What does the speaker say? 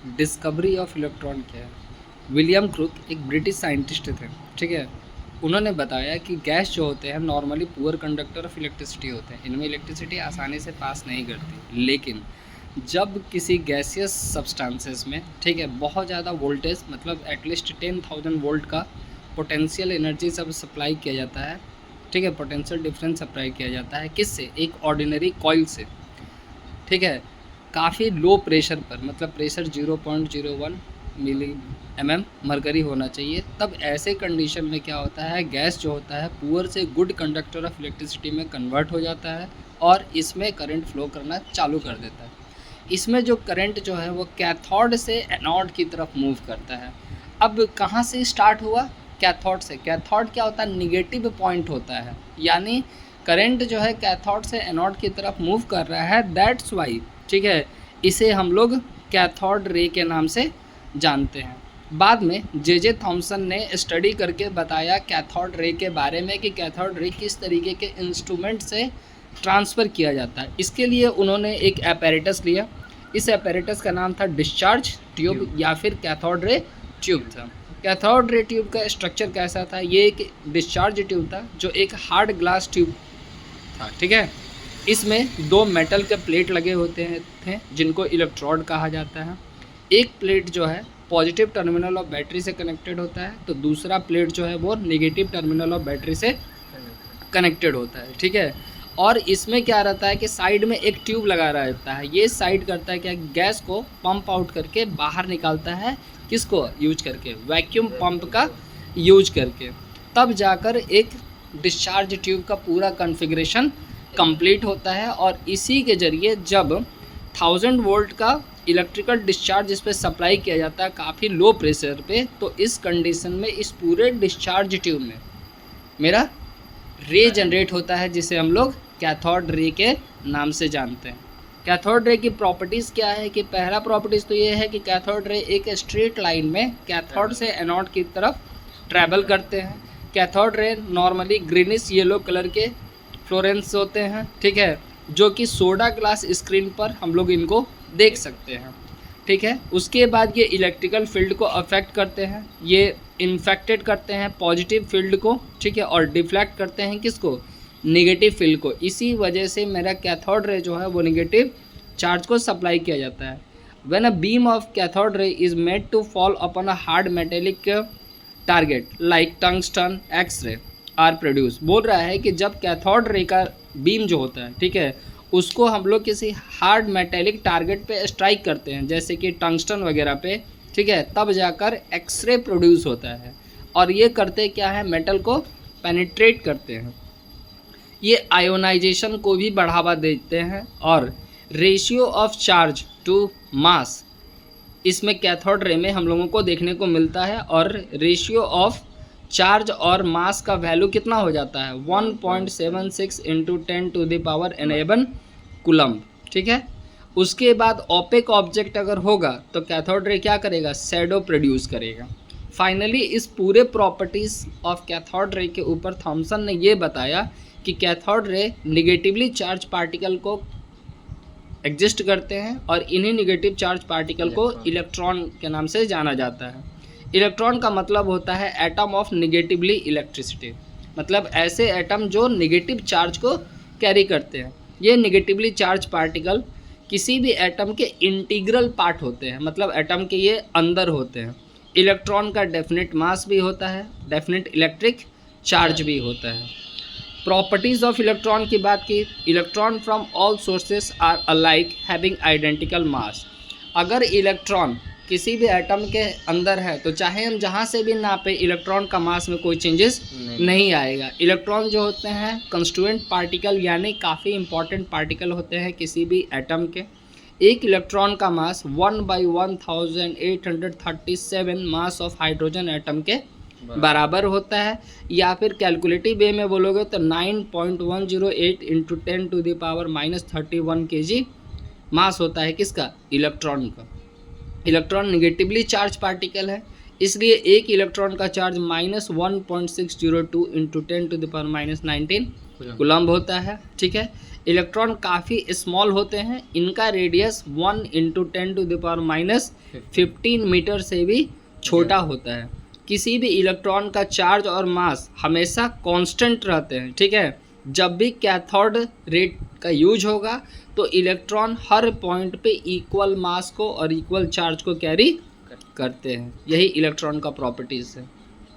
Discovery of electron क्या है? William crook एक ब्रिटिश साइंटिस्ट थे, ठीक है। उन्होंने बताया कि गैस जो होते हैं normally poor conductor of electricity होते हैं, इनमें इलेक्ट्रिसिटी आसानी से पास नहीं करती। लेकिन जब किसी गैसियस सब्सटेंसेस में, ठीक है, बहुत ज़्यादा वोल्टेज मतलब एटलीस्ट 10,000 वोल्ट का पोटेंशियल एनर्जी सब सप्लाई किया जाता है, ठीक है, पोटेंशियल डिफरेंस सप्लाई किया जाता है किससे? एक ऑर्डिनरी कॉइल से, ठीक है, काफ़ी लो प्रेशर पर, मतलब प्रेशर 0.01 मिली मरकरी होना चाहिए। तब ऐसे कंडीशन में क्या होता है, गैस जो होता है पुअर से गुड कंडक्टर ऑफ इलेक्ट्रिसिटी में कन्वर्ट हो जाता है और इसमें करंट फ्लो करना चालू कर देता है। इसमें जो करंट जो है वो कैथोड से एनोड की तरफ मूव करता है। अब कहाँ से स्टार्ट हुआ? कैथोड से। कैथोड क्या होता है? निगेटिव पॉइंट होता है, यानी करंट जो है कैथोड से एनोड की तरफ मूव कर रहा है, दैट्स वाई, ठीक है, इसे हम लोग कैथोड रे के नाम से जानते हैं। बाद में जे थॉमसन ने स्टडी करके बताया कैथोड रे के बारे में कि कैथोड रे किस तरीके के इंस्ट्रूमेंट से ट्रांसफ़र किया जाता है। इसके लिए उन्होंने एक एपैरेटस लिया। इस एपैरेटस का नाम था डिस्चार्ज ट्यूब या फिर कैथोड रे ट्यूब था। कैथोड रे ट्यूब का स्ट्रक्चर कैसा था? ये एक डिस्चार्ज ट्यूब था जो एक हार्ड ग्लास ट्यूब था, ठीक है। इसमें दो मेटल के प्लेट लगे होते थे जिनको इलेक्ट्रोड कहा जाता है। एक प्लेट जो है पॉजिटिव टर्मिनल ऑफ बैटरी से कनेक्टेड होता है, तो दूसरा प्लेट जो है वो नेगेटिव टर्मिनल ऑफ बैटरी से कनेक्टेड होता है, ठीक है। और इसमें क्या रहता है कि साइड में एक ट्यूब लगा रहता है। ये साइड करता है क्या? गैस को पंप आउट करके बाहर निकालता है। किसको यूज करके? वैक्यूम पंप का यूज करके। तब जाकर एक डिस्चार्ज ट्यूब का पूरा कॉन्फ़िगरेशन कंप्लीट होता है और इसी के ज़रिए जब 1000 वोल्ट का इलेक्ट्रिकल डिस्चार्ज इस पर सप्लाई किया जाता है काफ़ी लो प्रेशर पे, तो इस कंडीशन में इस पूरे डिस्चार्ज ट्यूब में मेरा रे जनरेट होता है जिसे हम लोग कैथोड रे के नाम से जानते हैं। कैथोड रे की प्रॉपर्टीज़ क्या है कि पहला प्रॉपर्टीज़ तो ये है कि कैथोड रे एक स्ट्रेट लाइन में कैथोड से एनोड की तरफ ट्रैवल करते हैं। Cathode ray normally greenish yellow colour के फ्लोरेंस होते हैं, ठीक है, जो कि सोडा ग्लास स्क्रीन पर हम लोग इनको देख सकते हैं, ठीक है। उसके बाद ये इलेक्ट्रिकल फील्ड को अफेक्ट करते हैं, ये इन्फेक्टेड करते हैं पॉजिटिव फील्ड को, ठीक है, और डिफ्लेक्ट करते हैं किसको? नेगेटिव फील्ड को। इसी वजह से मेरा कैथोड रे जो है वो नेगेटिव चार्ज को सप्लाई किया जाता है। When a beam of cathode ray is made to fall upon a hard metallic target like tungsten X ray are produce. बोल रहा है कि जब कैथोड रे का बीम जो होता है, ठीक है, उसको हम लोग किसी हार्ड मेटेलिक टारगेट पे स्ट्राइक करते हैं जैसे कि टंगस्टन वगैरह पे, ठीक है, तब जाकर एक्सरे प्रोड्यूस होता है। और ये करते क्या है? मेटल को पेनिट्रेट करते हैं। ये आयोनाइजेशन को भी बढ़ावा देते हैं और ratio of charge to mass इसमें कैथोड रे में हम लोगों को देखने को मिलता है। और रेशियो ऑफ चार्ज और मास का वैल्यू कितना हो जाता है? 1.76 इंटू 10⁻11 कूलम्ब, ठीक है। उसके बाद ओपेक ऑब्जेक्ट अगर होगा तो कैथोड रे क्या करेगा? शैडो प्रोड्यूस करेगा। फाइनली इस पूरे प्रॉपर्टीज़ ऑफ कैथोड रे के ऊपर थॉमसन ने ये बताया कि cathode ray negatively charge particle को एग्जिस्ट करते हैं और इन्हीं निगेटिव चार्ज पार्टिकल को इलेक्ट्रॉन के नाम से जाना जाता है। इलेक्ट्रॉन का मतलब होता है एटम ऑफ निगेटिवली इलेक्ट्रिसिटी, मतलब ऐसे एटम जो निगेटिव चार्ज को कैरी करते हैं। ये निगेटिवली चार्ज पार्टिकल किसी भी एटम के इंटीग्रल पार्ट होते हैं, मतलब एटम के ये अंदर होते हैं। इलेक्ट्रॉन का डेफिनेट मास भी होता है, डेफिनेट इलेक्ट्रिक चार्ज भी होता है। प्रॉपर्टीज़ ऑफ इलेक्ट्रॉन की बात की, electron from all sources are alike having identical mass. अगर इलेक्ट्रॉन किसी भी एटम के अंदर है तो चाहे हम जहाँ से भी नापे इलेक्ट्रॉन का मास में कोई चेंजेस नहीं आएगा। इलेक्ट्रॉन जो होते हैं कंस्टिट्यूएंट पार्टिकल यानी काफ़ी इंपॉर्टेंट पार्टिकल होते हैं किसी भी एटम के। एक इलेक्ट्रॉन का मास 1/1837 मास ऑफ हाइड्रोजन एटम के बराबर होता है, या फिर कैलकुलेटिव वे में बोलोगे तो 9.108 इंटू 10⁻31 kg मास होता है किसका? इलेक्ट्रॉन का। इलेक्ट्रॉन निगेटिवली चार्ज पार्टिकल है, इसलिए एक इलेक्ट्रॉन का चार्ज -1.602 इंटू 10⁻19 कूलम्ब होता है, ठीक है। इलेक्ट्रॉन काफ़ी स्मॉल होते हैं, इनका रेडियस 1 × 10⁻15 मीटर से भी छोटा होता है। किसी भी इलेक्ट्रॉन का चार्ज और मास हमेशा कांस्टेंट रहते हैं, ठीक है। जब भी कैथोड रेट का यूज होगा तो इलेक्ट्रॉन हर पॉइंट पे इक्वल मास को और इक्वल चार्ज को कैरी करते हैं। यही इलेक्ट्रॉन का प्रॉपर्टीज़ है।